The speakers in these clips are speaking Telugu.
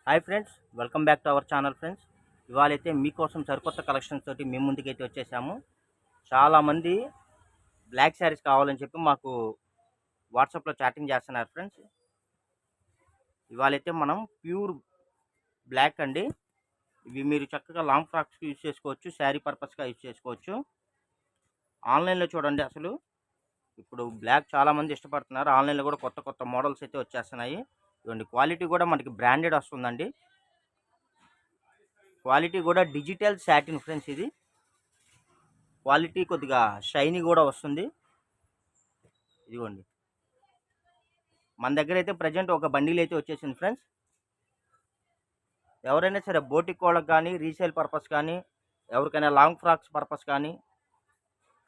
Hi friends, welcome back to our channel friends. ఇవాళైతే మీకోసం సరికొత్త కలెక్షన్స్ తోటి మేము ముందుకైతే వచ్చేసాము. చాలామంది బ్లాక్ శారీస్ కావాలని చెప్పి మాకు వాట్సాప్లో చాటింగ్ చేస్తున్నారు ఫ్రెండ్స్. ఇవాళైతే మనం ప్యూర్ బ్లాక్ అండి. ఇవి మీరు చక్కగా లాంగ్ ఫ్రాక్స్కి యూజ్ చేసుకోవచ్చు, శారీ పర్పస్గా యూజ్ చేసుకోవచ్చు. ఆన్లైన్లో చూడండి, అసలు ఇప్పుడు బ్లాక్ చాలామంది ఇష్టపడుతున్నారు. ఆన్లైన్లో కూడా కొత్త కొత్త మోడల్స్ అయితే వచ్చేస్తున్నాయి. ఇవ్వండి, క్వాలిటీ కూడా మనకి బ్రాండెడ్ వస్తుందండి. క్వాలిటీ కూడా డిజిటల్ సాటిన్ ఫ్రెండ్స్. ఇది క్వాలిటీ కొద్దిగా షైనీ కూడా వస్తుంది. ఇదిగోండి, మన దగ్గర అయితే ప్రజెంట్ ఒక బండిల్ అయితే వచ్చేసింది ఫ్రెండ్స్. ఎవరైనా సరే బోటిక్ వాళ్ళకి కానీ, రీసేల్ పర్పస్ కానీ, ఎవరికైనా లాంగ్ ఫ్రాక్స్ పర్పస్ కానీ,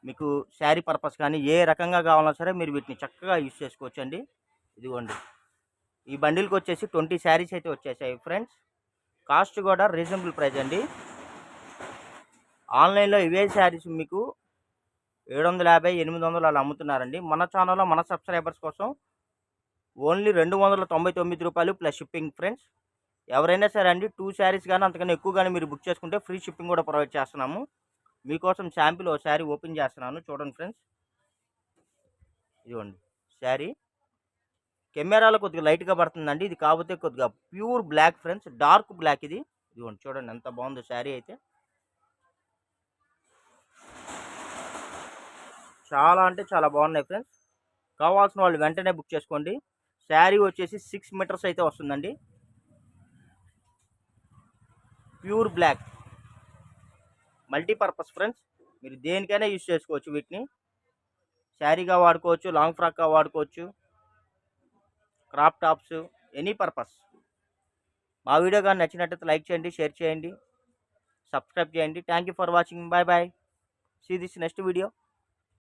మీకు శారీ పర్పస్ కానీ, ఏ రకంగా కావాలన్నా సరే మీరు వీటిని చక్కగా యూజ్ చేసుకోవచ్చు అండి. ఇదిగోండి, ఈ బండిల్కి వచ్చేసి 20 శారీస్ అయితే వచ్చేసాయి ఫ్రెండ్స్. కాస్ట్ కూడా రీజనబుల్ ప్రైస్ అండి. ఆన్లైన్లో ఇవే శారీస్ మీకు 750, 800 అలా అమ్ముతున్నారండి. మన ఛానల్లో మన సబ్స్క్రైబర్స్ కోసం ఓన్లీ 299 రూపాయలు ప్లస్ షిప్పింగ్ ఫ్రెండ్స్. ఎవరైనా సరే అండి 2 శారీస్ కానీ అంతకన్నా ఎక్కువ కానీ మీరు బుక్ చేసుకుంటే ఫ్రీ షిప్పింగ్ కూడా ప్రొవైడ్ చేస్తున్నాము. మీకోసం శాంపిల్ ఓ శారీ ఓపెన్ చేస్తున్నాను, చూడండి ఫ్రెండ్స్. ఇదిగోండి శారీ. కెమెరాలో కొద్దిగా లైట్గా పడుతుందండి, ఇది కాకపోతే కొద్దిగా pure black friends, dark black ఇది. ఇదిగోండి చూడండి ఎంత బాగుందో శారీ అయితే. చాలా అంటే చాలా బాగున్నాయి ఫ్రెండ్స్. కావాల్సిన వాళ్ళు వెంటనే బుక్ చేసుకోండి. శారీ వచ్చేసి 6 మీటర్స్ అయితే వస్తుందండి. Pure black, multipurpose friends. మీరు దేనికైనా యూజ్ చేసుకోవచ్చు వీటిని. శారీగా వాడుకోవచ్చు, లాంగ్ ఫ్రాక్గా వాడుకోవచ్చు, క్రాప్ టాప్స్, ఎనీ పర్పస్. మా వీడియో కానీ నచ్చినట్టయితే లైక్ చేయండి, షేర్ చేయండి, సబ్స్క్రైబ్ చేయండి. Thank you for watching. Bye bye. See this next video.